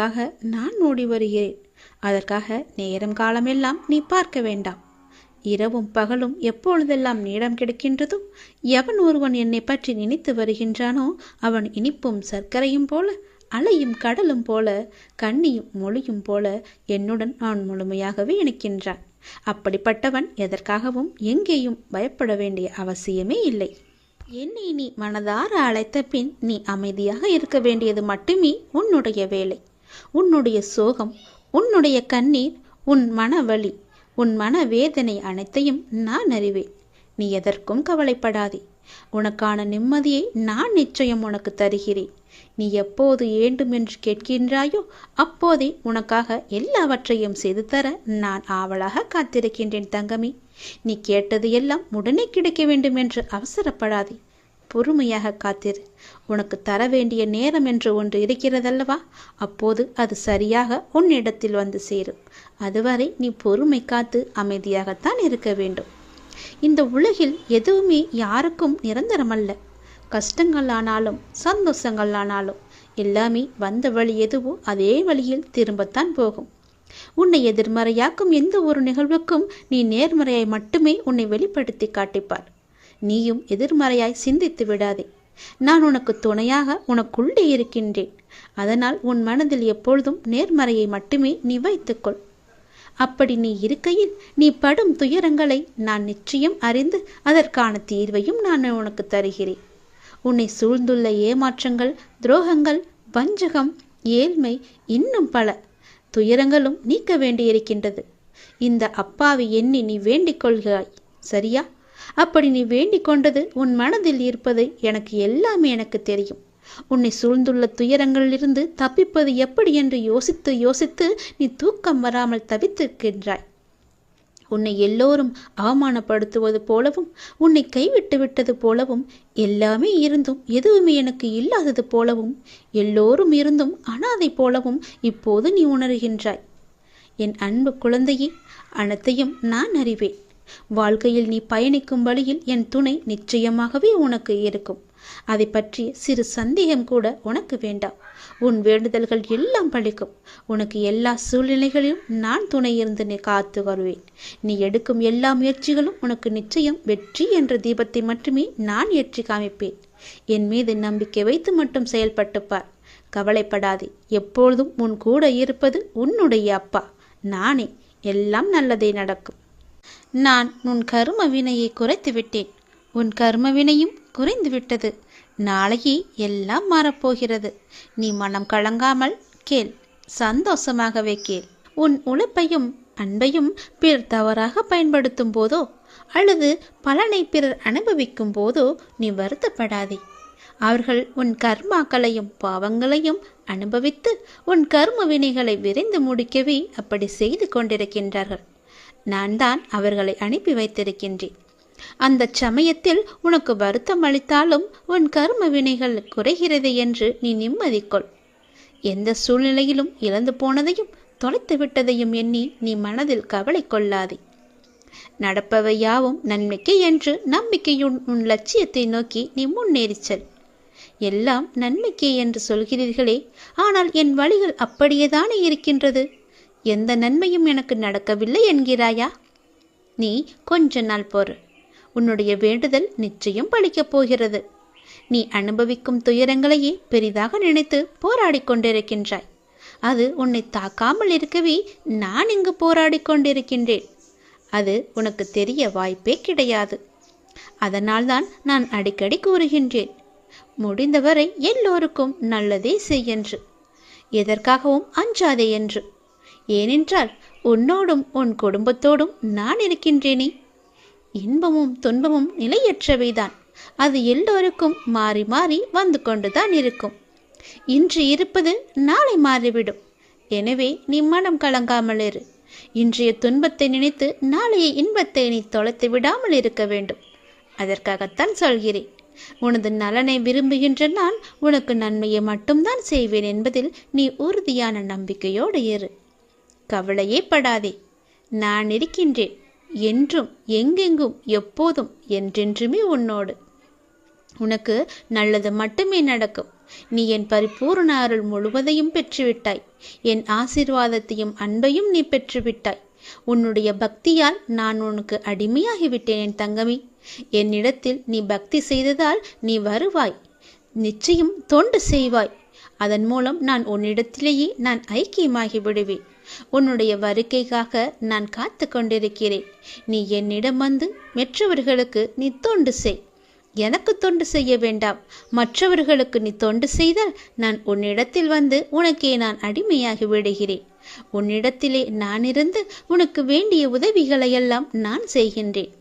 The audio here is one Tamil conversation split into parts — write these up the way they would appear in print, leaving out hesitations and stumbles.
உனக்காக நான் ஓடி வருகிறேன். அதற்காக நேரம் காலமெல்லாம் நீ பார்க்க வேண்டாம். இரவும் பகலும் எப்பொழுதெல்லாம் நேரம் கிடைக்கின்றதோ, எவன் ஒருவன் என்னை பற்றி நினைத்து வருகின்றானோ அவன் இனிப்பும் சர்க்கரையும் போல, அலையும் கடலும் போல, கண்ணியும் மொழியும் போல என்னுடன் அவன் முழுமையாகவே இணைக்கின்றான். அப்படிப்பட்டவன் எதற்காகவும் எங்கேயும் பயப்பட வேண்டிய அவசியமே இல்லை. என்னை நீ மனதார அழைத்த பின் நீ அமைதியாக இருக்க வேண்டியது மட்டுமே உன்னுடைய வேலை. உன்னுடைய சோகம், உன்னுடைய கண்ணீர், உன் மனவலி, உன் மனவேதனை அனைத்தையும் நான் அறிவேன். நீ எதற்கும் கவலைப்படாதே. உனக்கான நிம்மதியை நான் நிச்சயம் உனக்கு தருகிறேன். நீ எப்போது வேண்டுமென்று கேட்கின்றாயோ அப்போதே உனக்காக எல்லாவற்றையும் செய்து தர நான் ஆவலாக காத்திருக்கின்றேன் தங்கமே. நீ கேட்டது எல்லாம் உடனே கிடைக்க வேண்டும் என்று அவசரப்படாதே. பொறுமையாக காத்திரு. உனக்கு தர வேண்டிய நேரம் என்று ஒன்று இருக்கிறதல்லவா, அப்போது அது சரியாக உன்னிடத்தில் வந்து சேரும். அதுவரை நீ பொறுமை காத்து அமைதியாகத்தான் இருக்க வேண்டும். இந்த உலகில் எதுவுமே யாருக்கும் நிரந்தரமல்ல. கஷ்டங்கள் ஆனாலும் சந்தோஷங்கள் ஆனாலும் எல்லாமே வந்த வழி எதுவோ அதே வழியில் திரும்பத்தான் போகும். உன்னை எதிர்மறையாக்கும் எந்த ஒரு நிகழ்வுக்கும் நீ நேர்மறையாய் மட்டுமே உன்னை வெளிப்படுத்தி காட்டிப்பார். நீயும் எதிர்மறையாய் சிந்தித்து விடாதே. நான் உனக்கு துணையாக உனக்குள்ளே இருக்கின்றேன். அதனால் உன் மனதில் எப்பொழுதும் நேர்மறையை மட்டுமே நீ வைத்துக்கொள். அப்படி நீ இருக்கையில் நீ படும் துயரங்களை நான் நிச்சயம் அறிந்து அதற்கான தீர்வையும் நான் உனக்கு தருகிறேன். உன்னை சூழ்ந்துள்ள ஏமாற்றங்கள், துரோகங்கள், வஞ்சகம், ஏழ்மை, இன்னும் பல துயரங்களும் நீக்க வேண்டியிருக்கின்றது. இந்த அப்பாவி எண்ணி நீ வேண்டிக் கொள்கிறாய், சரியா? அப்படி நீ வேண்டிக் கொண்டது உன் மனதில் இருப்பது எனக்கு தெரியும். உன்னை சூழ்ந்துள்ள துயரங்களிலிருந்து தப்பிப்பது எப்படி என்று யோசித்து யோசித்து நீ தூக்கம் வராமல் தவித்திருக்கின்றாய். உன்னை எல்லோரும் அவமானப்படுத்துவது போலவும், உன்னை கைவிட்டு விட்டது போலவும், எல்லாமே இருந்தும் எதுவுமே எனக்கு இல்லாதது போலவும், எல்லோரும் இருந்தும் அனாதை போலவும் இப்போது நீ உணர்கின்றாய். என் அன்பு குழந்தையே, அனைத்தையும் நான் அறிவேன். வாழ்க்கையில் நீ பயணிக்கும் வழியில் என் துணை நிச்சயமாகவே உனக்கு இருக்கும். அதை பற்றி சிறு சந்தேகம் கூட உனக்கு வேண்டாம். உன் வேண்டுதல்கள் எல்லாம் பலிக்கும். உனக்கு எல்லா சூழ்நிலைகளிலும் நான் துணை இருந்து நீ காத்து வருவேன். நீ எடுக்கும் எல்லா முயற்சிகளும் உனக்கு நிச்சயம் வெற்றி என்ற தீபத்தை மட்டுமே நான் ஏற்றி காமிப்பேன். என் மீது நம்பிக்கை வைத்து மட்டும் செயல்பட்டு பார். கவலைப்படாதே. எப்பொழுதும் உன் கூட இருப்பது உன்னுடைய அப்பா நானே. எல்லாம் நல்லதே நடக்கும். நான் உன் கர்ம வினையை குறைத்து விட்டேன். உன் கர்ம வினையும் குறைந்து விட்டது. நாளையே எல்லாம் மாறப்போகிறது. நீ மனம் கலங்காமல் கேள். சந்தோஷமாகவே கேள். உன் உழைப்பையும் அன்பையும் பிறர் தவறாக பயன்படுத்தும் போதோ அல்லது பலனை பிறர் அனுபவிக்கும் போதோ நீ வருத்தப்படாதே. அவர்கள் உன் கர்மாக்களையும் பாவங்களையும் அனுபவித்து உன் கர்ம வினைகளை விரைந்து முடிக்கவே அப்படி செய்து கொண்டிருக்கின்றார்கள். நான் தான் அவர்களை அனுப்பி வைத்திருக்கின்றேன். அந்த சமயத்தில் உனக்கு வருத்தம் அளித்தாலும் உன் கர்ம வினைகள் குறைகிறது என்று நீ நிம்மதிக்கொள். எந்த சூழ்நிலையிலும் இழந்து போனதையும் தொலைத்து விட்டதையும் எண்ணி நீ மனதில் கவலை கொள்ளாதே. நடப்பவை யாவும் நன்மைக்கு என்று நம்பிக்கையுன் உன் லட்சியத்தை நோக்கி நீ முன்னேறிச்சல். எல்லாம் நன்மைக்கே என்று சொல்கிறீர்களே, ஆனால் என் வழிகள் அப்படியேதானே இருக்கின்றது. எந்த நன்மையும் எனக்கு நடக்கவில்லை என்கிறாயா? நீ கொஞ்ச நாள் பொறு. உன்னுடைய வேண்டுதல் நிச்சயம் பலிக்கப் போகிறது. நீ அனுபவிக்கும் துயரங்களையே பெரிதாக நினைத்து போராடி கொண்டிருக்கின்றாய். அது உன்னை தாக்காமல் இருக்கவே நான் இங்கு போராடி கொண்டிருக்கின்றேன். அது உனக்கு தெரிய வாய்ப்பே கிடையாது. அதனால்தான் நான் அடிக்கடி கூறுகின்றேன், முடிந்தவரை எல்லோருக்கும் நல்லதே செய்யென்று, எதற்காகவும் அஞ்சாதே என்று. ஏனென்றால் உன்னோடும் உன் குடும்பத்தோடும் நான் இருக்கின்றேனே. இன்பமும் துன்பமும் நிலையற்றவைதான். அது எல்லோருக்கும் மாறி மாறி வந்து கொண்டுதான் இருக்கும். இன்று இருப்பது நாளை மாறிவிடும். எனவே நீ மனம் கலங்காமல் இரு. இன்றைய துன்பத்தை நினைத்து நாளைய இன்பத்தை நீ தொலைத்து விடாமல் இருக்க வேண்டும். அதற்காகத்தான் சொல்கிறேன். உனது நலனை விரும்புகின்ற நான் உனக்கு நன்மையை மட்டும்தான் செய்வேன் என்பதில் நீ உறுதியான நம்பிக்கையோடு இரு. கவலையே படாதே. நான் இருக்கின்றேன். என்றும் எங்கெங்கும் எப்போதும் என்றென்றுமே உன்னோடு. உனக்கு நல்லது மட்டுமே நடக்கும். நீ என் பரிபூர்ண அருள் முழுவதையும் பெற்றுவிட்டாய். என் ஆசீர்வாதத்தையும் அன்பையும் நீ பெற்றுவிட்டாய். உன்னுடைய பக்தியால் நான் உனக்கு அடிமையாகிவிட்டேன் என் தங்கமே. என்னிடத்தில் நீ பக்தி செய்ததால் நீ வருவாய், நிச்சயம் தொண்டு செய்வாய். அதன் மூலம் நான் உன்னிடத்திலேயே நான் ஐக்கியமாகி விடுவேன். உன்னுடைய வருகைக்காக நான் காத்து கொண்டிருக்கிறேன். நீ என்னிடம் வந்து மற்றவர்களுக்கு நீ தொண்டு செய். எனக்கு தொண்டு செய்ய வேண்டாம், மற்றவர்களுக்கு நீ தொண்டு செய்தால் நான் உன்னிடத்தில் வந்து உனக்கே நான் அடிமையாகி விடுகிறேன். உன்னிடத்திலே நான் இருந்து உனக்கு வேண்டிய உதவிகளையெல்லாம் நான் செய்கின்றேன்.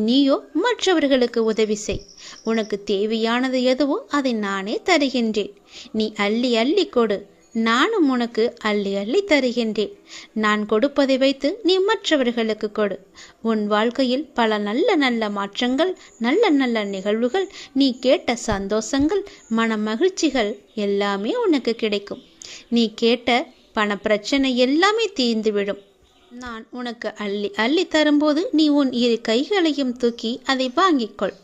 நீயோ மற்றவர்களுக்கு உதவி செய். உனக்கு தேவையானது எதுவோ அதை நானே தருகின்றேன். நீ அள்ளி அள்ளி கொடு, நானும் உனக்கு அள்ளி அள்ளி தருகின்றேன். நான் கொடுப்பதை வைத்து நீ மற்றவர்களுக்கு கொடு. உன் வாழ்க்கையில் பல நல்ல நல்ல மாற்றங்கள், நல்ல நல்ல நிகழ்வுகள், நீ கேட்ட சந்தோஷங்கள், மன மகிழ்ச்சிகள் எல்லாமே உனக்கு கிடைக்கும். நீ கேட்ட பண பிரச்சனை எல்லாமே தீர்ந்துவிடும். நான் உனக்கு அள்ளி அள்ளி தரும்போது நீ உன் இரு கைகளையும் தூக்கி அதை வாங்கிக்கொள்.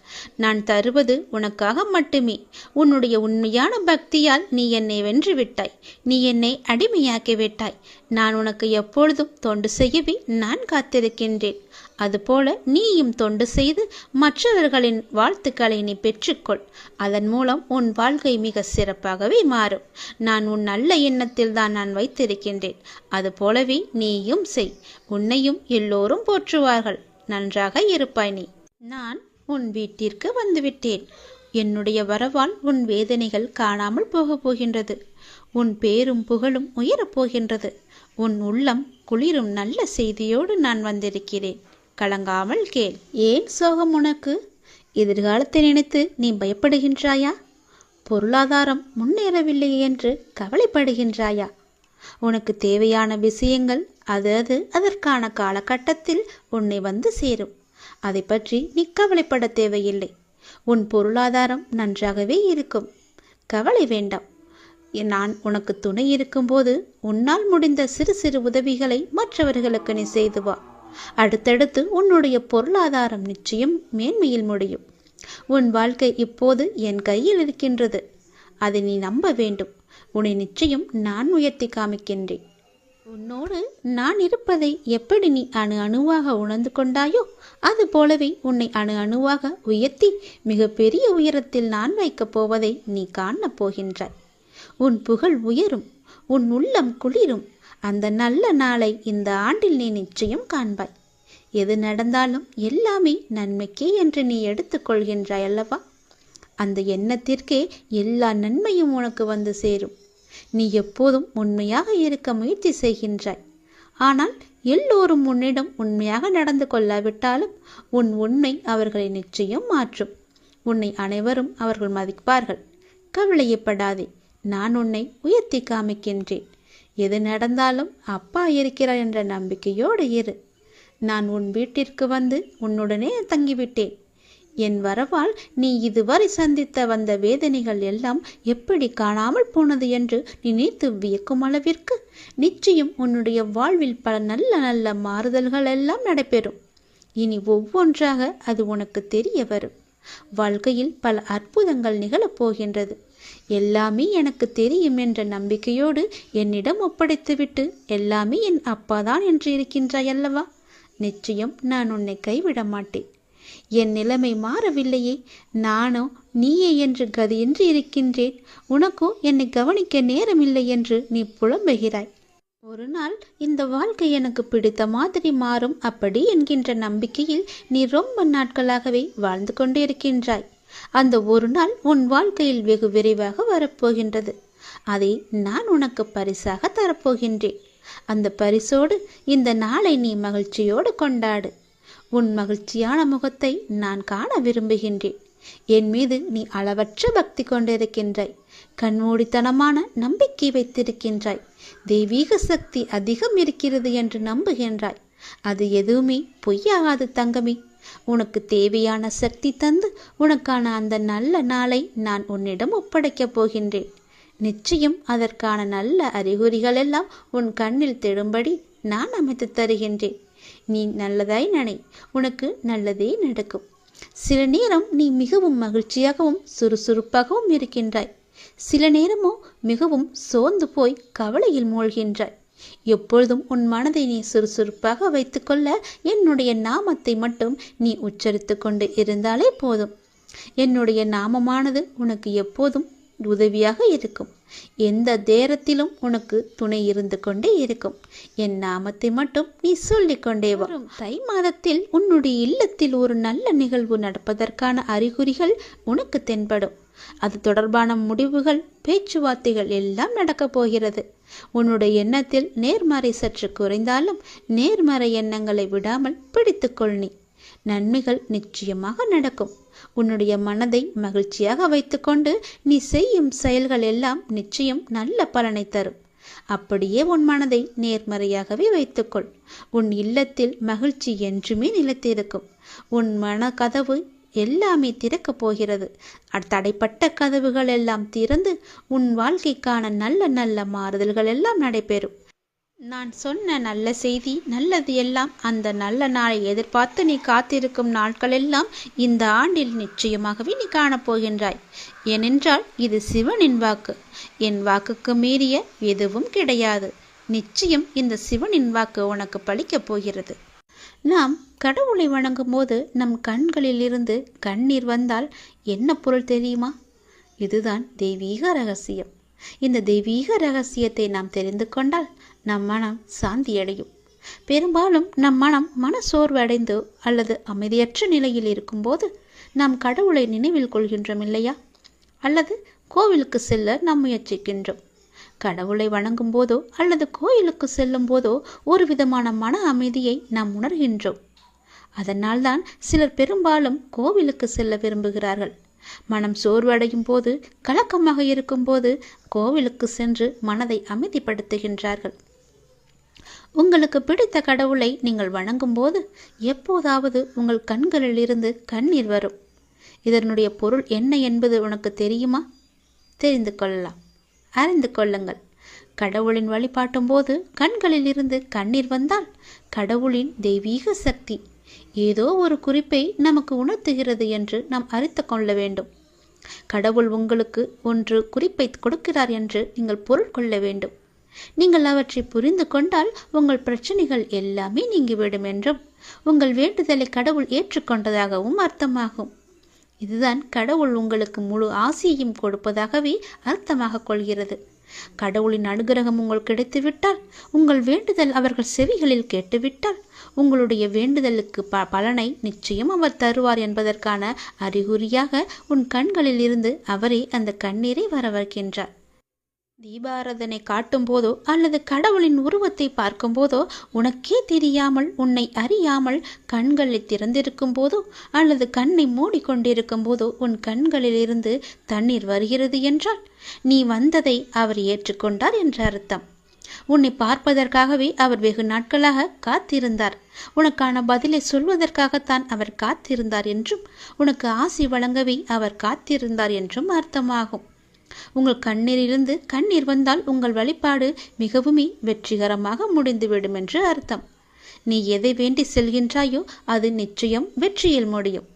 நான் தருவது உனக்காக மட்டுமே. உன்னுடைய உண்மையான பக்தியால் நீ என்னை வென்று விட்டாய். நீ என்னை அடிமையாக்கி விட்டாய். நான் உனக்கு எப்பொழுதும் தொண்டு செய்யவே நான் காத்திருக்கின்றேன். அதுபோல நீயும் தொண்டு செய்து மற்றவர்களின் வாழ்த்துக்களை நீ பெற்றுக்கொள். அதன் மூலம் உன் வாழ்க்கை மிக சிறப்பாகவே மாறும். நான் உன் நல்ல எண்ணத்தில் தான் நான் வைத்திருக்கின்றேன். அதுபோலவே நீயும் செய். உன்னையும் எல்லோரும் போற்றுவார்கள். நன்றாக இருப்பாய் நீ. நான் உன் வீட்டிற்கு வந்துவிட்டேன். என்னுடைய வரவால் உன் வேதனைகள் காணாமல் போகப் போகின்றது. உன் பேரும் புகழும் உயரப் போகின்றது. உன் உள்ளம் குளிரும் நல்ல செய்தியோடு நான் வந்திருக்கிறேன். கலங்காமல் கேள். ஏன் சோகம் உனக்கு? எதிர்காலத்தை நினைத்து நீ பயப்படுகின்றாயா? பொருளாதாரம் முன்னேறவில்லை என்று கவலைப்படுகின்றாயா? உனக்கு தேவையான விஷயங்கள் அதற்கான காலகட்டத்தில் உன்னை வந்து சேரும். அதை பற்றி நீ கவலைப்பட தேவையில்லை. உன் பொருளாதாரம் நன்றாகவே இருக்கும். கவலை வேண்டாம். நான் உனக்கு துணை இருக்கும்போது உன்னால் முடிந்த சிறு சிறு உதவிகளை மற்றவர்களுக்கு நீ செய்து வா. அடுத்தடுத்து உன்னுடைய பொருளாதாரம் நிச்சயம் மேன்மையில் முடியும். உன் வாழ்க்கை இப்போது என் கையில் இருக்கின்றது. அதை நீ நம்ப வேண்டும். உன்னை நிச்சயம் நான் உயர்த்தி காமிக்கின்றேன். உன்னோடு நான் இருப்பதை எப்படி நீ அணு அணுவாக உணர்ந்து கொண்டாயோ அது போலவே உன்னை அணு அணுவாக உயர்த்தி மிக பெரிய உயரத்தில் நான் வைக்கப் போவதை நீ காணப் போகின்றாய். உன் புகழ் உயரும், உன் உள்ளம் குளிரும். அந்த நல்ல நாளை இந்த ஆண்டில் நீ நிச்சயம் காண்பாய். எது நடந்தாலும் எல்லாமே நன்மைக்கே என்று நீ எடுத்துக்கொள்கின்றாய் அல்லவா? அந்த எண்ணத்திற்கே எல்லா நன்மையும் உனக்கு வந்து சேரும். நீ எப்போதும் உண்மையாக இருக்க முயற்சி செய்கின்றாய். ஆனால் எல்லோரும் உன்னிடம் உண்மையாக நடந்து கொள்ளாவிட்டாலும் உன் உண்மை அவர்களை நிச்சயம் மாற்றும். உன்னை அனைவரும் அவர்கள் மதிப்பார்கள். கவலையப்படாதே. நான் உன்னை உயர்த்தி காமிக்கின்றேன். எது நடந்தாலும் அப்பா இருக்கிறார் என்ற நம்பிக்கையோடு இரு. நான் உன் வீட்டிற்கு வந்து உன்னுடனே தங்கிவிட்டேன். என் வரவால் நீ இதுவரை சந்தித்த வந்த வேதனைகள் எல்லாம் எப்படி காணாமல் போனது என்று நினைத்து வியக்கும் அளவிற்கு நிச்சயம் உன்னுடைய வாழ்வில் பல நல்ல நல்ல மாறுதல்கள் எல்லாம் நடைபெறும். இனி ஒவ்வொன்றாக அது உனக்கு தெரிய வரும். வாழ்க்கையில் பல அற்புதங்கள் நிகழப்போகின்றது. எல்லாமே எனக்கு தெரியும் என்ற நம்பிக்கையோடு என்னிடம் ஒப்படைத்துவிட்டு எல்லாமே என் அப்பாதான் என்று இருக்கின்றாய் அல்லவா? நிச்சயம் நான் உன்னை கைவிட மாட்டேன். என் நிலைமை மாறவில்லையே, நானோ நீயே என்று கதியின்றி இருக்கின்றேன். உனக்கோ என்னை கவனிக்க நேரமில்லை என்று நீ புலம்புகிறாய். ஒரு நாள் இந்த வாழ்க்கை எனக்கு பிடித்த மாதிரி மாறும் அப்படி என்கின்ற நம்பிக்கையில் நீ ரொம்ப நாட்களாகவே வாழ்ந்து கொண்டிருக்கின்றாய். அந்த ஒரு நாள் உன் வாழ்க்கையில் வெகு விரைவாக வரப்போகின்றது. அதை நான் உனக்கு பரிசாக தரப்போகின்றேன். அந்த பரிசோடு இந்த நாளை நீ மகிழ்ச்சியோடு கொண்டாடு. உன் மகிழ்ச்சியான முகத்தை நான் காண விரும்புகின்றேன். என் மீது நீ அளவற்ற பக்தி கொண்டிருக்கின்றாய். கண்மூடித்தனமான நம்பிக்கை வைத்திருக்கின்றாய். தெய்வீக சக்தி அதிகம் இருக்கிறது என்று நம்புகின்றாய். அது எதுவுமே பொய்யாகாது தங்கமே. உனக்கு தேவையான சக்தி தந்து உனக்கான அந்த நல்ல நாளை நான் உன்னிடம் ஒப்படைக்கப் போகின்றேன். நிச்சயம் அதற்கான நல்ல அறிகுறிகள் எல்லாம் உன் கண்ணில் தெடும்படி நான் அமைத்து தருகின்றேன். நீ நல்லதாய் நினை, உனக்கு நல்லதே நடக்கும். சில நேரம் நீ மிகவும் மகிழ்ச்சியாகவும் சுறுசுறுப்பாகவும் இருக்கின்றாய். சில நேரமோ மிகவும் சோர்ந்து போய் கவலையில் மூழ்கின்றாய். எப்பொழுதும் உன் மனதை நீ சுறுசுறுப்பாக வைத்துக்கொள்ள என்னுடைய நாமத்தை மட்டும் நீ உச்சரித்து கொண்டு இருந்தாலே போதும். என்னுடைய நாமமானது உனக்கு எப்போதும் உதவியாக இருக்கும். எந்த நேரத்திலும் உனக்கு துணை இருந்து கொண்டே இருக்கும். என் நாமத்தை மட்டும் நீ சொல்லிக்கொண்டே வா. தை மாதத்தில் உன்னுடைய இல்லத்தில் ஒரு நல்ல நிகழ்வு நடப்பதற்கான அறிகுறிகள் உனக்கு தென்படும். அது தொடர்பான முடிவுகள், பேச்சுவார்த்தைகள் எல்லாம் நடக்கப் போகிறது. உன்னுடைய எண்ணத்தில் நேர்மறை சற்று குறைந்தாலும் நேர்மறை எண்ணங்களை விடாமல் பிடித்துக்கொள். நீ நன்மைகள் நிச்சயமாக நடக்கும். உன்னுடைய மனதை மகிழ்ச்சியாக வைத்துக்கொண்டு நீ செய்யும் செயல்கள் எல்லாம் நிச்சயம் நல்ல பலனை தரும். அப்படியே உன் மனதை நேர்மறையாகவே வைத்துக்கொள். உன் இல்லத்தில் மகிழ்ச்சி என்றுமே நிலைத்திருக்கும். உன் மன கதவு எல்லாமே திறக்கப் போகிறது. தடைப்பட்ட கதவுகள் எல்லாம் திறந்து உன் வாழ்க்கைக்கான நல்ல நல்ல மாறுதல்கள் எல்லாம் நடைபெறும். நான் சொன்ன நல்ல செய்தி, நல்லது எல்லாம் அந்த நல்ல நாளை எதிர்பார்த்து நீ காத்திருக்கும் நாட்களெல்லாம் இந்த ஆண்டில் நிச்சயமாகவே நீ காணப்போகின்றாய். ஏனென்றால் இது சிவனின் வாக்கு. என் வாக்குக்கு மீறிய எதுவும் கிடையாது. நிச்சயம் இந்த சிவனின் வாக்கு உனக்கு பலிக்கப் போகிறது. நாம் கடவுளை வணங்கும் போது நம் கண்களில் இருந்து கண்ணீர் வந்தால் என்ன பொருள் தெரியுமா? இதுதான் தெய்வீக ரகசியம். இந்த தெய்வீக ரகசியத்தை நாம் தெரிந்து கொண்டால் நம் மனம் சாந்தியடையும். பெரும்பாலும் நம் மன சோர்வு அடைந்து அல்லது அமைதியற்ற நிலையில் இருக்கும்போது நாம் கடவுளை நினைவில் கொள்கின்றோம் இல்லையா? அல்லது கோவிலுக்கு செல்ல நாம் முயற்சிக்கின்றோம். கடவுளை வணங்கும் போதோ அல்லது கோயிலுக்கு செல்லும் போதோ ஒரு விதமான மன அமைதியை நாம் உணர்கின்றோம். அதனால்தான் சிலர் பெரும்பாலும் கோவிலுக்கு செல்ல விரும்புகிறார்கள். மனம் சோர்வடையும் போது, கலக்கமாக இருக்கும் போது கோவிலுக்கு சென்று மனதை அமைதிப்படுத்துகின்றார்கள். உங்களுக்கு பிடித்த கடவுளை நீங்கள் வணங்கும் போது எப்போதாவது உங்கள் கண்களில் இருந்து கண்ணீர் வரும். இதனுடைய பொருள் என்ன என்பது உனக்கு தெரியுமா? தெரிந்து கொள்ளலாம், அறிந்து கொள்ளுங்கள். கடவுளின் வழிபாட்டும் போது கண்களில் இருந்து கண்ணீர் வந்தால் கடவுளின் தெய்வீக சக்தி ஏதோ ஒரு குறிப்பை நமக்கு உணர்த்துகிறது என்று நாம் அறிந்து கொள்ள வேண்டும். கடவுள் உங்களுக்கு ஒன்று குறிப்பை கொடுக்கிறார் என்று நீங்கள் பொருள் கொள்ள வேண்டும். நீங்கள் அவற்றை புரிந்து கொண்டால் உங்கள் பிரச்சனைகள் எல்லாமே நீங்கிவிடும் என்றும் உங்கள் வேண்டுதலை கடவுள் ஏற்றுக்கொண்டதாகவும் அர்த்தமாகும். இதுதான் கடவுள் உங்களுக்கு முழு ஆசியையும் கொடுப்பதாகவே அர்த்தமாக கொள்கிறது. கடவுளின் அனுகிரகம் உங்களுக்கு கிடைத்துவிட்டால், உங்கள் வேண்டுதல் அவர்கள் செவிகளில் கேட்டுவிட்டால், உங்களுடைய வேண்டுதலுக்கு பலனை நிச்சயம் அவர் தருவார் என்பதற்கான அறிகுறியாக உன் கண்களில் இருந்து அவரே அந்த கண்ணீரை வரவழைக்கின்றார். தீபாராதனை காட்டும் போதோ அல்லது கடவுளின் உருவத்தை பார்க்கும் போதோ உனக்கே தெரியாமல், உன்னை அறியாமல் கண்களில் திறந்திருக்கும் போதோ அல்லது கண்ணை மூடிக்கொண்டிருக்கும் போதோ உன் கண்களில் இருந்து தண்ணீர் வருகிறது என்றால் நீ வந்ததை அவர் ஏற்றுக்கொண்டார் என்ற அர்த்தம். உன்னை பார்ப்பதற்காகவே அவர் வெகு நாட்களாக காத்திருந்தார். உனக்கான பதிலை சொல்வதற்காகத்தான் அவர் காத்திருந்தார் என்றும், உனக்கு ஆசி வழங்கவே அவர் காத்திருந்தார் என்றும் அர்த்தமாகும். உங்கள் கண்ணீரிலிருந்து கண்ணீர் வந்தால் உங்கள் வழிபாடு மிகவுமே வெற்றிகரமாக முடிந்துவிடும் என்று அர்த்தம். நீ எதை வேண்டி செல்கின்றாயோ அது நிச்சயம் வெற்றியில் முடியும்.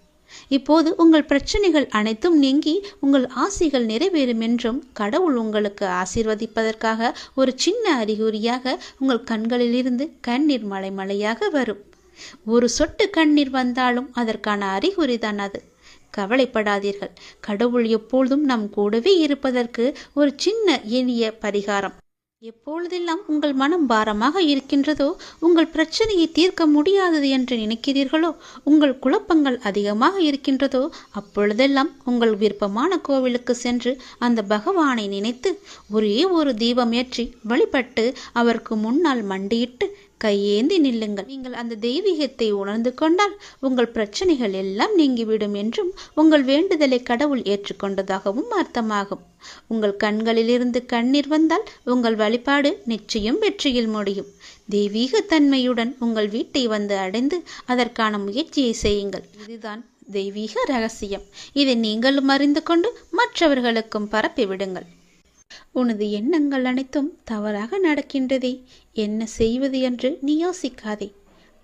இப்போது உங்கள் பிரச்சனைகள் அனைத்தும் நீங்கி உங்கள் ஆசைகள் நிறைவேறும் என்றும் கடவுள் உங்களுக்கு ஆசீர்வதிப்பதற்காக ஒரு சின்ன அறிகுறியாக உங்கள் கண்களிலிருந்து கண்ணீர் மலை மலையாக வரும். ஒரு சொட்டு கண்ணீர் வந்தாலும் அதற்கான அறிகுறிதான் அது. கவலைப்படாதீர்கள். கடவுள் எப்பொழுதும் நம் கூடவே இருப்பதற்கு ஒரு சின்ன எளிய பரிகாரம். எப்பொழுதெல்லாம் உங்கள் மனம் பாரமாக இருக்கின்றதோ, உங்கள் பிரச்சனையை தீர்க்க முடியாதது என்று நினைக்கிறீர்களோ, உங்கள் குழப்பங்கள் அதிகமாக இருக்கின்றதோ, அப்பொழுதெல்லாம் உங்கள் விருப்பமான கோவிலுக்கு சென்று அந்த பகவானை நினைத்து ஒரே ஒரு தீபம் ஏற்றி வழிபட்டு அவருக்கு முன்னால் மண்டியிட்டு கையேந்தி நில்லுங்கள். நீங்கள் அந்த தெய்வீகத்தை உணர்ந்து கொண்டால் உங்கள் பிரச்சனைகள் எல்லாம் நீங்கிவிடும் என்றும் உங்கள் வேண்டுதலை கடவுள் ஏற்றுக்கொண்டதாகவும் அர்த்தமாகும். உங்கள் கண்களிலிருந்து கண்ணீர் வந்தால் உங்கள் வழிபாடு நிச்சயம் வெற்றியில் முடியும். தெய்வீக தன்மையுடன் உங்கள் வீட்டை வந்து அடைந்து அதற்கான முயற்சியை செய்யுங்கள். இதுதான் தெய்வீக ரகசியம். இதை நீங்களும் அறிந்து கொண்டு மற்றவர்களுக்கும் பரப்பிவிடுங்கள். உனது எண்ணங்கள் அனைத்தும் தவறாக நடக்கின்றதே, என்ன செய்வது என்று நீ யோசிக்காதே.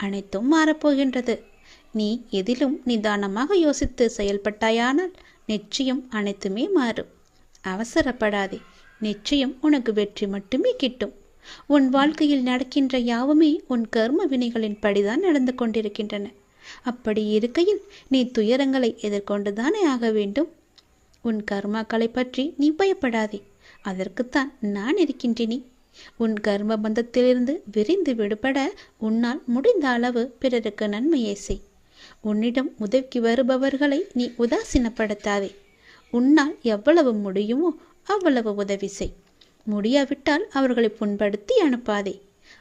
அனைத்தும் மாறப்போகின்றது. நீ எதிலும் நிதானமாக யோசித்து செயல்பட்டாயானால் நிச்சயம் அனைத்துமே மாறும். அவசரப்படாதே, நிச்சயம் உனக்கு வெற்றி மட்டுமே கிட்டும். உன் வாழ்க்கையில் நடக்கின்ற யாவுமே உன் கர்ம வினைகளின் படிதான் நடந்து கொண்டிருக்கின்றன. அப்படி இருக்கையில் நீ துயரங்களை எதிர்கொண்டுதானே ஆக வேண்டும். உன் கர்மாக்களை பற்றி நீ பயப்படாதே, அதற்குத்தான் நான் இருக்கின்றேனே. உன் கர்ம பந்தத்திலிருந்து விரிந்து விடுபட உன்னால் முடிந்த அளவு பிறருக்கு நன்மையை செய். உன்னிடம் உதவிக்கு வருபவர்களை நீ உதாசீனப்படுத்தாதே. உன்னால் எவ்வளவு முடியுமோ அவ்வளவு உதவி செய். முடியாவிட்டால் அவர்களை புண்படுத்தி அனுப்பாதே.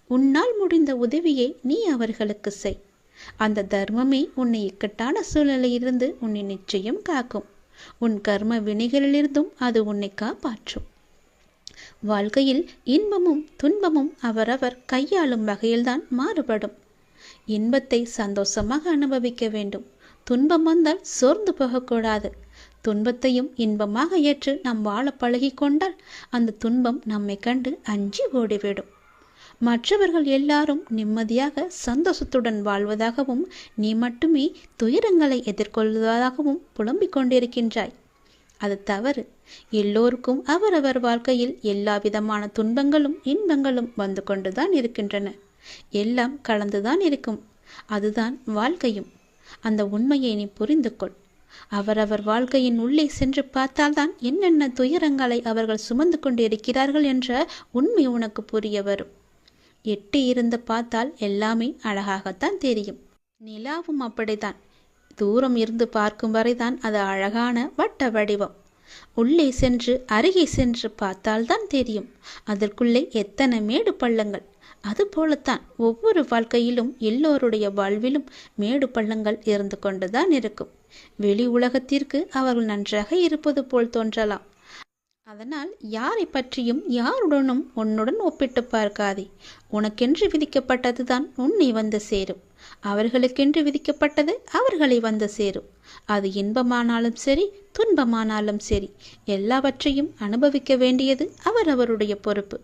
உன்னால் முடிந்த உதவியை நீ அவர்களுக்கு செய். அந்த தர்மமே உன்னை இக்கட்டான சூழ்நிலையிலிருந்து உன்னை நிச்சயம் காக்கும். உன் கர்ம வினைகளிலிருந்தும் அது உன்னை காப்பாற்றும். வாழ்க்கையில் இன்பமும் துன்பமும் அவரவர் கையாளும் வகையில்தான் மாறுபடும். இன்பத்தை சந்தோஷமாக அனுபவிக்க வேண்டும். துன்பம் வந்தால் சோர்ந்து போகக்கூடாது. துன்பத்தையும் இன்பமாக ஏற்று நாம் வாழ பழகி கொண்டால் அந்த துன்பம் நம்மை கண்டு அஞ்சி ஓடிவிடும். மற்றவர்கள் எல்லாரும் நிம்மதியாக சந்தோஷத்துடன் வாழ்வதாகவும் நீ மட்டுமே துயரங்களை எதிர்கொள்வதாகவும் புலம்பிக் கொண்டிருக்கின்றாய். அது தவறு. எல்லோருக்கும் அவரவர் வாழ்க்கையில் எல்லா விதமான துன்பங்களும் இன்பங்களும் வந்து கொண்டுதான் இருக்கின்றன. எல்லாம் கலந்துதான் இருக்கும். அதுதான் வாழ்க்கையும். அந்த உண்மையை நீ புரிந்து கொள். அவரவர் வாழ்க்கையின் உள்ளே சென்று பார்த்தால்தான் என்னென்ன துயரங்களை அவர்கள் சுமந்து கொண்டு இருக்கிறார்கள் என்ற உண்மை உனக்கு புரிய வரும். எட்டி இருந்து பார்த்தால் எல்லாமே அழகாகத்தான் தெரியும். நிலாவும் அப்படித்தான். தூரம் இருந்து பார்க்கும் வரைதான் அது அழகான வட்ட வடிவம். உள்ளே சென்று அருகே சென்று பார்த்தால்தான் தெரியும் அதற்குள்ளே எத்தனை மேடு பள்ளங்கள். அதுபோலத்தான் ஒவ்வொரு வாழ்க்கையிலும் எல்லோருடைய வாழ்விலும் மேடு பள்ளங்கள் இருந்து கொண்டுதான் இருக்கும். வெளி உலகத்திற்கு அவர்கள் நன்றாக இருப்பது போல் தோன்றலாம். அதனால் யாரை பற்றியும் யாருடனும் உன்னுடன் ஒப்பிட்டு பார்க்காதே. உனக்கென்று விதிக்கப்பட்டதுதான் உன்னை வந்து சேரும். அவர்களுக்கென்று விதிக்கப்பட்டது அவர்களை வந்து சேரும். அது இன்பமானாலும் சரி துன்பமானாலும் சரி எல்லாவற்றையும் அனுபவிக்க வேண்டியது அவரவருடைய பொறுப்பு.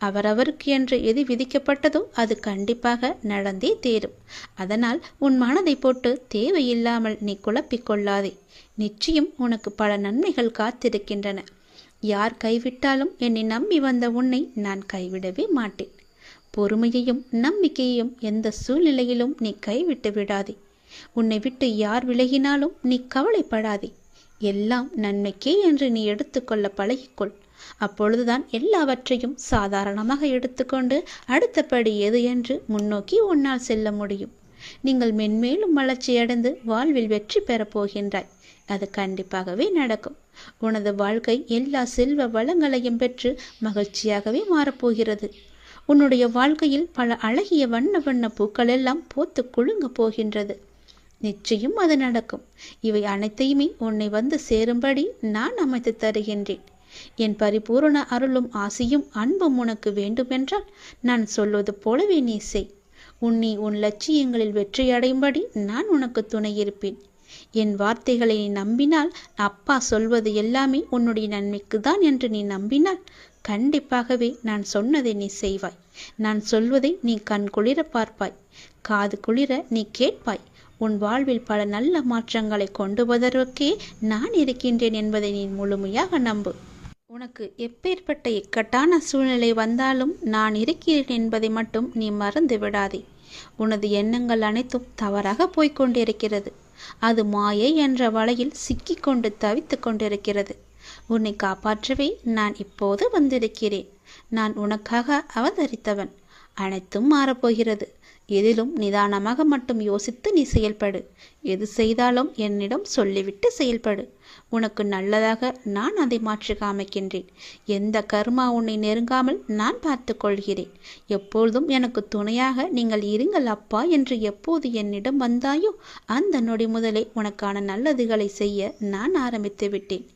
அவரவருக்கு என்று எது விதிக்கப்பட்டதோ அது கண்டிப்பாக நடந்தே தேரும். அதனால் உன் மனதை போட்டு தேவையில்லாமல் நீ குழப்பிக்கொள்ளாதே. நிச்சயம் உனக்கு பல நன்மைகள் காத்திருக்கின்றன. யார் கைவிட்டாலும் என்னை நம்பி வந்த உன்னை நான் கைவிடவே மாட்டேன். பொறுமையையும் நம்பிக்கையையும் எந்த சூழ்நிலையிலும் நீ கைவிட்டு விடாதே. உன்னை விட்டு யார் விலகினாலும் நீ கவலைப்படாதே. எல்லாம் நன்மைக்கே என்று நீ எடுத்துக்கொள்ள பழகிக்கொள். அப்பொழுதுதான் எல்லாவற்றையும் சாதாரணமாக எடுத்துக்கொண்டு அடுத்தபடி எது என்று முன்னோக்கி உன்னால் செல்ல முடியும். நீங்கள் மென்மேலும் வளர்ச்சியடைந்து வாழ்வில் வெற்றி பெறப் போகின்றாய். அது கண்டிப்பாகவே நடக்கும். உனது வாழ்க்கை எல்லா செல்வ வளங்களையும் பெற்று மகிழ்ச்சியாகவே மாறப்போகிறது. உன்னுடைய வாழ்க்கையில் பல அழகிய வண்ண வண்ண பூக்கள் எல்லாம் பூத்து குலுங்க போகின்றது. நிச்சயம் அது நடக்கும். இவை அனைத்தையுமே உன்னை வந்து சேரும்படி நான் அமைத்து தருகின்றேன். என் பரிபூரண அருளும் ஆசியும் அன்பும் உனக்கு வேண்டுமென்றால் நான் சொல்வது போலவே நீ செய். உன்னை உன் லட்சியங்களில் வெற்றியடையும்படி நான் உனக்கு துணை இருப்பேன். என் வார்த்தைகளை நீ நம்பினால், அப்பா சொல்வது எல்லாமே உன்னுடைய நன்மைக்கு தான் என்று நீ நம்பினால் கண்டிப்பாகவே நான் சொன்னதை நீ செய்வாய். நான் சொல்வதை நீ கண் குளிர பார்ப்பாய், காது குளிர நீ கேட்பாய். உன் வாழ்வில் பல நல்ல மாற்றங்களை கொண்டு வருவதற்கே நான் இருக்கின்றேன் என்பதை நீ முழுமையாக நம்பு. உனக்கு எப்பேற்பட்ட இக்கட்டான சூழ்நிலை வந்தாலும் நான் இருக்கிறேன் என்பதை மட்டும் நீ மறந்து விடாதே. உனது எண்ணங்கள் அனைத்தும் தவறாக போய்கொண்டிருக்கிறது. அது மாயை என்ற வலையில் சிக்கிக்கொண்டு தவித்து கொண்டிருக்கிறது. உன்னை காப்பாற்றவே நான் இப்போது வந்திருக்கிறேன். நான் உனக்காக அவதரித்தவன். அனைத்தும் மாறப்போகிறது. எதிலும் நிதானமாக மட்டும் யோசித்து நீ செயல்படு. எது செய்தாலும் என்னிடம் சொல்லிவிட்டு செயல்படு. உனக்கு நல்லதாக நான் அதை மாற்றி காமிக்கின்றேன். எந்த கர்மா உன்னை நெருங்காமல் நான் பார்த்து கொள்கிறேன். எப்பொழுதும் எனக்கு துணையாக நீங்கள் இருங்கள் அப்பா என்று எப்போது என்னிடம் வந்தாயோ அந்த நொடி முதலே உனக்கான நல்லதுகளை செய்ய நான் ஆரம்பித்து விட்டேன்.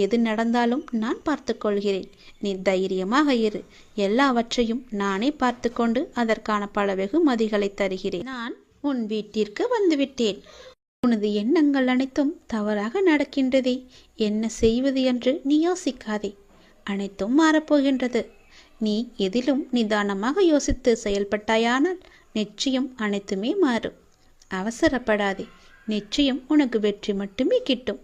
எது நடந்தாலும் நான் பார்த்து கொள்கிறேன். நீ தைரியமாக இரு. எல்லாவற்றையும் நானே பார்த்து கொண்டு அதற்கான பல வெகுமதிகளை தருகிறேன். நான் உன் வீட்டிற்கு வந்துவிட்டேன். உனது எண்ணங்கள் அனைத்தும் தவறாக நடக்கின்றதே, என்ன செய்வது என்று நீ யோசிக்காதே. அனைத்தும் மாறப்போகின்றது. நீ எதிலும் நிதானமாக யோசித்து செயல்பட்டாயானால் நிச்சயம் அனைத்துமே மாறும். அவசரப்படாதே. நிச்சயம் உனக்கு வெற்றி மட்டுமே கிட்டும்.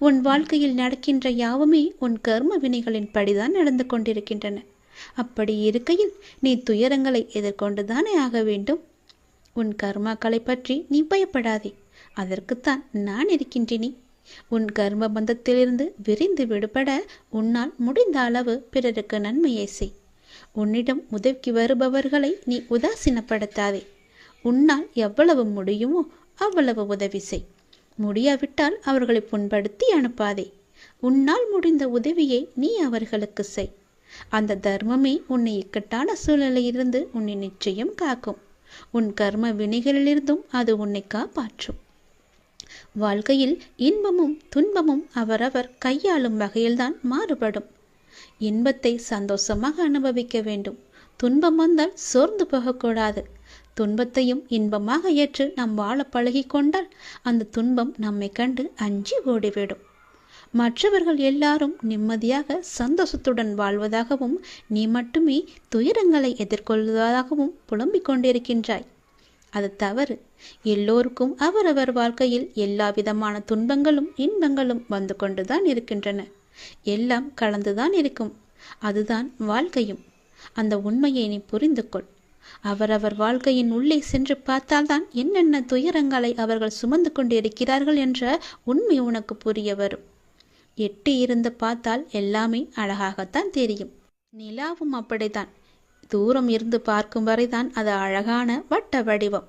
உன் வாழ்க்கையில் நடக்கின்ற யாவுமே உன் கர்ம வினைகளின் படிதான் நடந்து கொண்டிருக்கின்றன. அப்படி இருக்கையில் நீ துயரங்களை எதிர்கொண்டுதானே ஆக வேண்டும். உன் கர்மாக்களை பற்றி நீ பயப்படாதே, அதற்குத்தான் நான் இருக்கின்றேனே. உன் கர்ம பந்தத்திலிருந்து விரிந்து விடுபட உன்னால் முடிந்த அளவு பிறருக்கு நன்மையை செய். உன்னிடம் உதவிக்கு வருபவர்களை நீ உதாசீனப்படுத்தாதே. உன்னால் எவ்வளவு முடியுமோ அவ்வளவு உதவி செய். முடியாவிட்டால் அவர்களை புண்படுத்தி அனுப்பாதே. உன்னால் முடிந்த உதவியை நீ அவர்களுக்கு செய். அந்த தர்மமே உன்னை இக்கட்டான சூழ்நிலையிலிருந்து உன்னை நிச்சயம் காக்கும். உன் கர்ம வினைகளிலிருந்தும் அது உன்னை காப்பாற்றும். வாழ்க்கையில் இன்பமும் துன்பமும் அவரவர் கையாளும் வகையில்தான் மாறுபடும். இன்பத்தை சந்தோஷமாக அனுபவிக்க வேண்டும். துன்பம் வந்தால் சோர்ந்து போகக்கூடாது. துன்பத்தையும் இன்பமாக ஏற்று நாம் வாழ பழகி கொண்டால் அந்த துன்பம் நம்மை கண்டு அஞ்சி ஓடிவிடும். மற்றவர்கள் எல்லாரும் நிம்மதியாக சந்தோஷத்துடன் வாழ்வதாகவும் நீ மட்டுமே துயரங்களை எதிர்கொள்வதாகவும் புலம்பிக் கொண்டிருக்கின்றாய். அது தவறு. எல்லோருக்கும் அவரவர் வாழ்க்கையில் எல்லா விதமான துன்பங்களும் இன்பங்களும் வந்து கொண்டுதான் இருக்கின்றன. எல்லாம் கலந்துதான் இருக்கும். அதுதான் வாழ்க்கையும். அந்த உண்மையை நீ புரிந்து கொள். அவரவர் வாழ்க்கையின் உள்ளே சென்று பார்த்தால்தான் என்னென்ன துயரங்களை அவர்கள் சுமந்து கொண்டு இருக்கிறார்கள் என்ற உண்மை உனக்கு புரிய வரும். எட்டி இருந்து பார்த்தால் எல்லாமே அழகாகத்தான் தெரியும். நிலாவும் அப்படித்தான். தூரம் இருந்து பார்க்கும் வரைதான் அது அழகான வட்ட வடிவம்.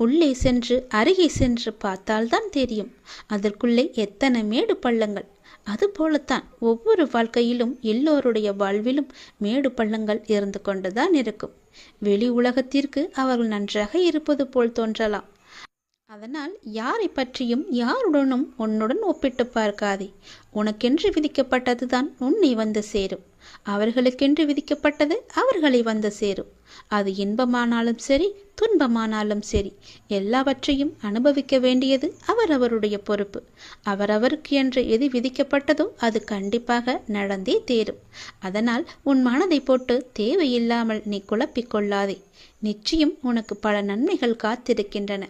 உள்ளே சென்று அருகே சென்று பார்த்தால்தான் தெரியும் அதற்குள்ளே எத்தனை மேடு பள்ளங்கள். அதுபோலத்தான் ஒவ்வொரு வாழ்க்கையிலும் எல்லோருடைய வாழ்விலும் மேடு பள்ளங்கள் இருந்து கொண்டுதான் இருக்கும். வெளி உலகத்திற்கு அவர்கள் நன்றாக இருப்பது போல் தோன்றலாம். அதனால் யாரை பற்றியும் யாருடனும் உன்னுடன் ஒப்பிட்டு பார்க்காதே. உனக்கென்று விதிக்கப்பட்டதுதான் உன்னை வந்து சேரும். அவர்களுக்கென்று விதிக்கப்பட்டது அவர்களை வந்து சேரும். அது இன்பமானாலும் சரி துன்பமானாலும் சரி எல்லாவற்றையும் அனுபவிக்க வேண்டியது அவரவருடைய பொறுப்பு. அவரவருக்கு என்று எது விதிக்கப்பட்டதோ அது கண்டிப்பாக நடந்தே தேரும். அதனால் உன் மனதை போட்டு தேவையில்லாமல் நீ குழப்பிக்கொள்ளாதே. நிச்சயம் உனக்கு பல நன்மைகள் காத்திருக்கின்றன.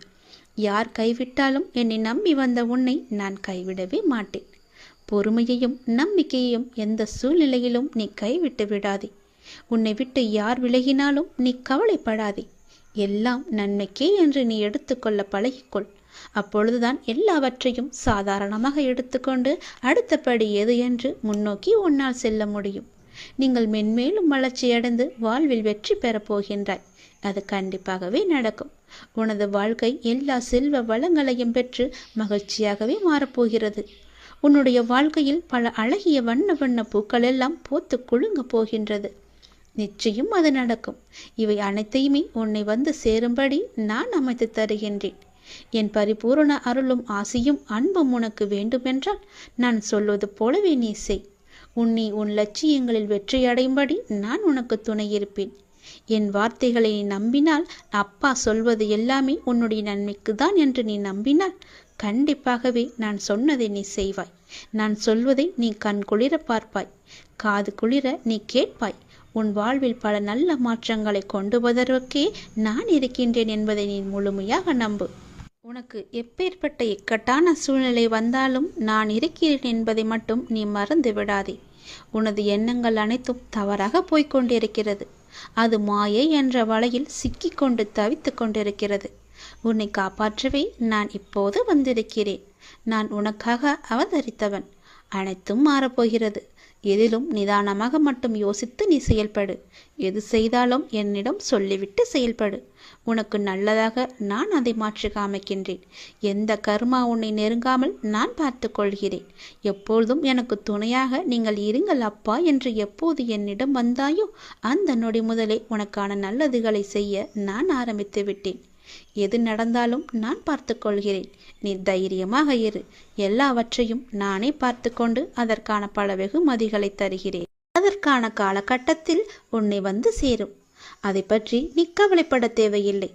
யார் கைவிட்டாலும் என்னை நம்பி வந்த உன்னை நான் கைவிடவே மாட்டேன். பொறுமையையும் நம்பிக்கையையும் எந்த சூழ்நிலையிலும் நீ கைவிட்டு விடாதே. உன்னை விட்டு யார் விலகினாலும் நீ கவலைப்படாதே. எல்லாம் நன்மைக்கே என்று நீ எடுத்துக்கொள்ள பழகிக்கொள். அப்பொழுதுதான் எல்லாவற்றையும் சாதாரணமாக எடுத்துக்கொண்டு அடுத்தபடி எது என்று முன்னோக்கி உன்னால் செல்ல முடியும். நீங்கள் மென்மேலும் வளர்ச்சியடைந்து வாழ்வில் வெற்றி பெறப் போகின்றாய். அது கண்டிப்பாகவே நடக்கும். உனது வாழ்க்கை எல்லா செல்வ வளங்களையும் பெற்று மகிழ்ச்சியாகவே மாறப்போகிறது. உன்னுடைய வாழ்க்கையில் பல அழகிய வண்ண வண்ண பூக்கள் எல்லாம் பூத்து குலுங்க போகின்றது. நிச்சயம் அது நடக்கும். இவை அனைத்தையுமே உன்னை வந்து சேரும்படி நான் அமைத்து தருகின்றேன். என் பரிபூரண அருளும் ஆசையும் அன்பும் உனக்கு வேண்டுமென்றால் நான் சொல்வது போலவே நீ செய். உன்னை உன் லட்சியங்களில் வெற்றியடையும்படி நான் உனக்கு துணை இருப்பேன். என் வார்த்தைகளை நீ நம்பினால், அப்பா சொல்வது எல்லாமே உன்னுடைய நன்மைக்கு தான் என்று நீ நம்பினால் கண்டிப்பாகவே நான் சொன்னதை நீ செய்வாய். நான் சொல்வதை நீ கண் குளிர பார்ப்பாய், காது குளிர நீ கேட்பாய். உன் வாழ்வில் பல நல்ல மாற்றங்களை கொண்டு வருவதற்கே நான் இருக்கின்றேன் என்பதை நீ முழுமையாக நம்பு. உனக்கு எப்பேற்பட்ட இக்கட்டான சூழ்நிலை வந்தாலும் நான் இருக்கிறேன் என்பதை மட்டும் நீ மறந்து விடாதே. உனது எண்ணங்கள் அனைத்தும் தவறாக போய்கொண்டிருக்கிறது. அது மாயை என்ற வலையில் சிக்கிக்கொண்டு தவித்து கொண்டிருக்கிறது. உன்னை காப்பாற்றவே நான் இப்போது வந்திருக்கிறேன். நான் உனக்காக அவதரித்தவன். அனைத்தும் மாறப்போகிறது. எதிலும் நிதானமாக மட்டும் யோசித்து நீ செயல்படு. எது செய்தாலும் என்னிடம் சொல்லிவிட்டு செயல்படு. உனக்கு நல்லதாக நான் அதை மாற்றி காமிக்கின்றேன். எந்த கர்மா உன்னை நெருங்காமல் நான் பார்த்து கொள்கிறேன். எப்பொழுதும் எனக்கு துணையாக நீங்கள் இருங்கள் அப்பா என்று எப்போது என்னிடம் வந்தாயோ அந்த நொடி முதலே உனக்கான நல்லதுகளை செய்ய நான் ஆரம்பித்து விட்டேன். எது நடந்தாலும் நான் பார்த்து கொள்கிறேன். நீ தைரியமாக இரு. எல்லாவற்றையும் நானே பார்த்து கொண்டு அதற்கான பல வெகுமதிகளை தருகிறேன். அதற்கான காலகட்டத்தில் உன்னை வந்து சேரும். அதை பற்றி நீ கவலைப்பட தேவையில்லை.